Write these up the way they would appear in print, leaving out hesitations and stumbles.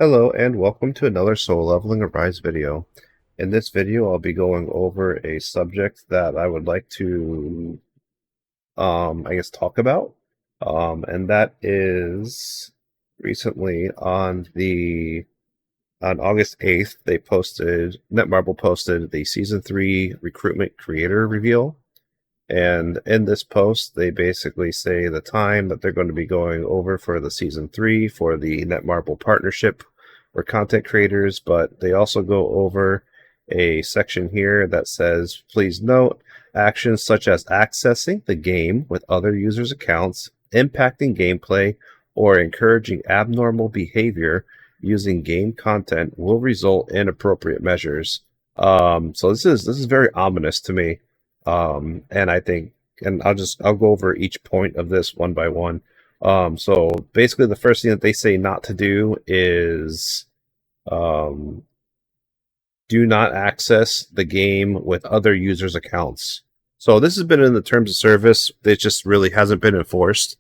Hello and welcome to another Soul Leveling Arise video. In this video, I'll be going over a subject that I would like to, talk about. And that is recently on August 8th, Netmarble posted the Season 3 Recruitment Creator Reveal. And in this post, they basically say the time that they're going to be going over for the Season 3 for the Netmarble partnership for content creators, but they also go over a section here that says, please note, actions such as accessing the game with other users' accounts, impacting gameplay, or encouraging abnormal behavior using game content will result in appropriate measures. So this is very ominous to me. And I think, and I'll go over each point of this one by one. So basically, the first thing that they say not to do is um, do not access the game with other users' accounts. So this has been in the terms of service. It just really hasn't been enforced.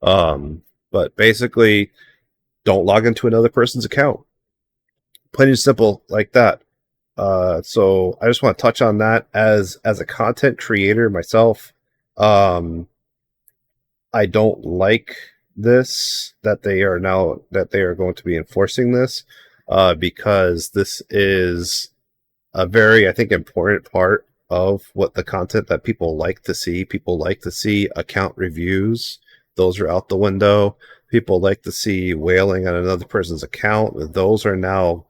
But basically, don't log into another person's account. Plain and simple, like that. So I just want to touch on that as a content creator myself. Um, I don't like this that they are going to be enforcing this, because this is a very, I think, important part of what the content that people like to see. People like to see account reviews; those are out the window. People like to see whaling on another person's account; those are now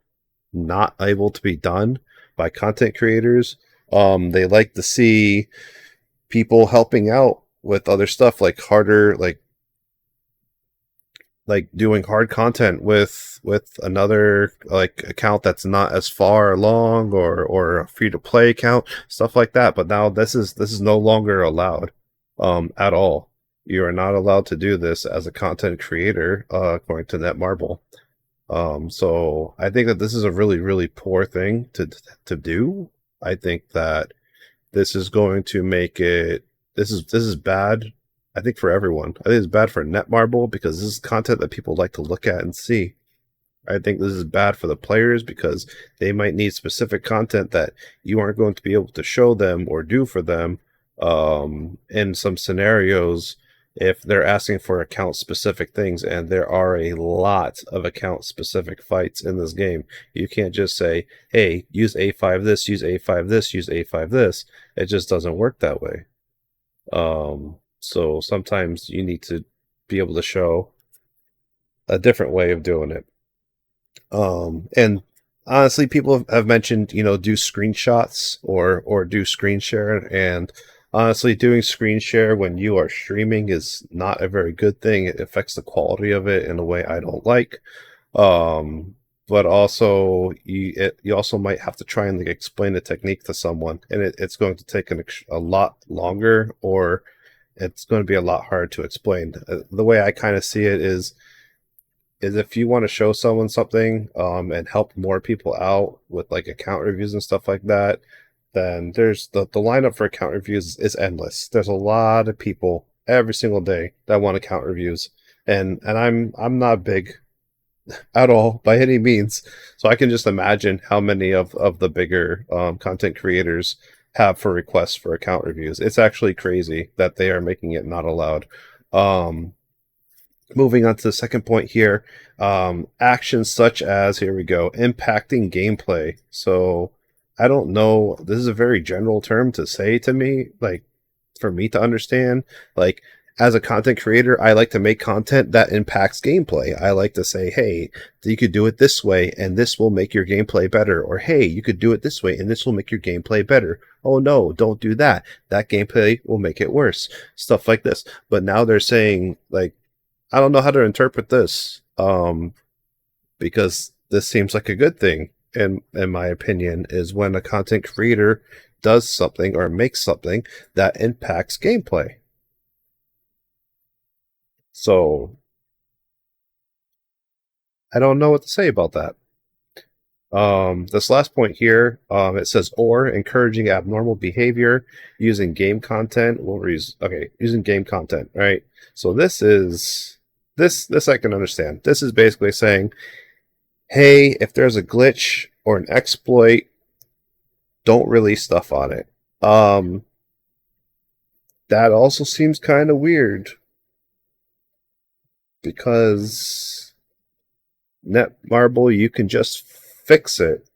not able to be done by content creators. They like to see people helping out with other stuff like harder, like doing hard content with another like account that's not as far along, or a free to play account, stuff like that. But now this is no longer allowed at all. You are not allowed to do this as a content creator, according to Netmarble. So I think that this is a really, really poor thing to do. I think that this is going to make it. This is bad. I think for everyone. I think it's bad for Netmarble because this is content that people like to look at and see. I think this is bad for the players because they might need specific content that you aren't going to be able to show them or do for them, in some scenarios, if they're asking for account specific things. And there are a lot of account specific fights in this game. You can't just say, hey, use A5 this, use A5 this, use A5 this. It just doesn't work that way. So sometimes you need to be able to show a different way of doing it. And honestly, people have mentioned, do screenshots or do screen share. And honestly, doing screen share when you are streaming is not a very good thing. It affects the quality of it in a way I don't like. But also you also might have to try and like explain the technique to someone, and it's going to take a lot longer, or it's going to be a lot harder to explain. The way I kind of see it is if you want to show someone something, and help more people out with like account reviews and stuff like that, then there's the lineup for account reviews is endless. There's a lot of people every single day that want account reviews, and I'm not big at all by any means. So I can just imagine how many of the bigger content creators have for requests for account reviews. It's actually crazy that they are making it not allowed. Um, Moving on to the second point here, actions such as, here we go, impacting gameplay. So I don't know, this is a very general term to say to me, like for me to understand. Like, as a content creator, I like to make content that impacts gameplay. I like to say, hey, you could do it this way and this will make your gameplay better. Or, hey, you could do it this way and this will make your gameplay better. Oh no, don't do that. That gameplay will make it worse. Stuff like this. But now they're saying, like, I don't know how to interpret this, because this seems like a good thing, in my opinion, is when a content creator does something or makes something that impacts gameplay. So I don't know what to say about that. This last point here, it says, or encouraging abnormal behavior using game content using game content, right? So this I can understand. This is basically saying, hey, if there's a glitch or an exploit, don't release stuff on it. Um, that also seems kind of weird because Netmarble, you can just fix it.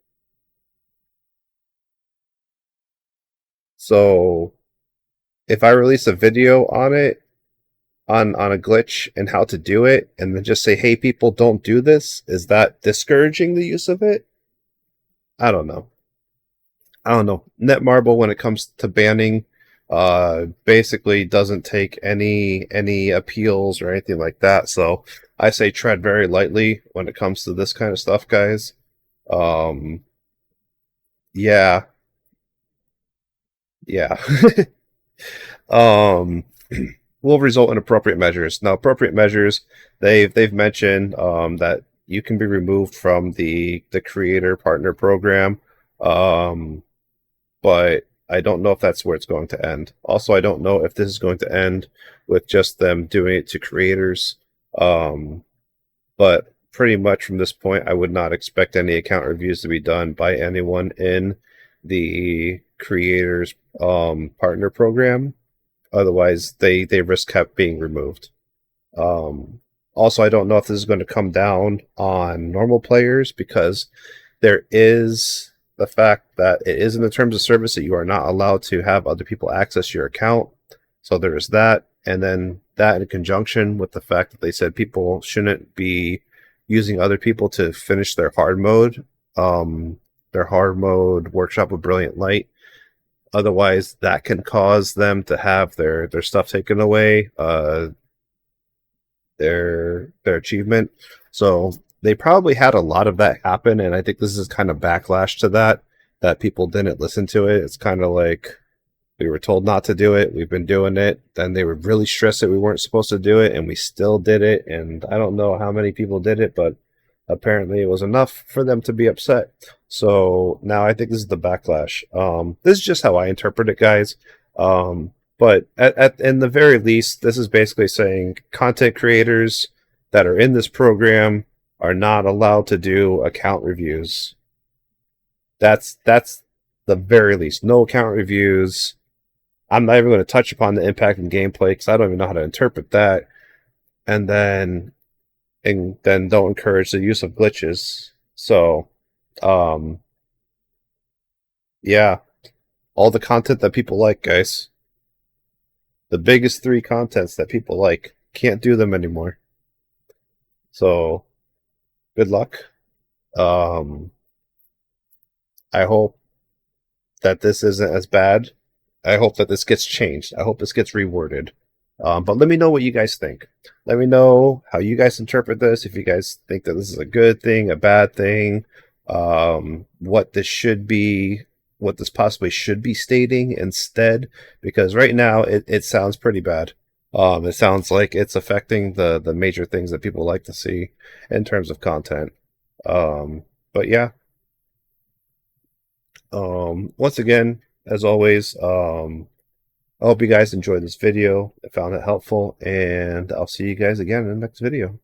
So if I release a video on it, on a glitch and how to do it, and then just say, "Hey, people, don't do this," is that discouraging the use of it? I don't know. I don't know. Netmarble, when it comes to banning, basically doesn't take any appeals or anything like that. So I say tread very lightly when it comes to this kind of stuff, guys. Um, yeah, yeah. um, will result in appropriate measures. Now, appropriate measures, they've mentioned that you can be removed from the creator partner program. Um, but I don't know if that's where it's going to end. Also, I don't know if this is going to end with just them doing it to creators. Um, but pretty much from this point, I would not expect any account reviews to be done by anyone in the creators partner program. Otherwise, they risk being removed. Um, Also, I don't know if this is going to come down on normal players because there is the fact that it is in the terms of service that you are not allowed to have other people access your account. So there is that. And then that in conjunction with the fact that they said people shouldn't be using other people to finish their hard mode workshop with brilliant light. Otherwise, that can cause them to have their stuff taken away, their achievement. So they probably had a lot of that happen, and I think this is kind of backlash to that people didn't listen to it. It's kind of like we were told not to do it. We've been doing it. Then they were really stressed that we weren't supposed to do it, and we still did it. And I don't know how many people did it, but apparently it was enough for them to be upset. So now I think this is the backlash. This is just how I interpret it, guys. But at in the very least, this is basically saying content creators that are in this program are not allowed to do account reviews. That's the very least. No account reviews. I'm not even going to touch upon the impact in gameplay because I don't even know how to interpret that. And then don't encourage the use of glitches. So, um, yeah, all the content that people like, guys. The biggest three contents that people like can't do them anymore. So, good luck. Um, I hope that this isn't as bad. I hope that this gets changed. I hope this gets reworded. But let me know what you guys think. Let me know how you guys interpret this. If you guys think that this is a good thing, a bad thing, what this should be, what this possibly should be stating instead. Because right now it sounds pretty bad. It sounds like it's affecting the major things that people like to see in terms of content. But yeah, once again, as always, I hope you guys enjoyed this video. I found it helpful, and I'll see you guys again in the next video.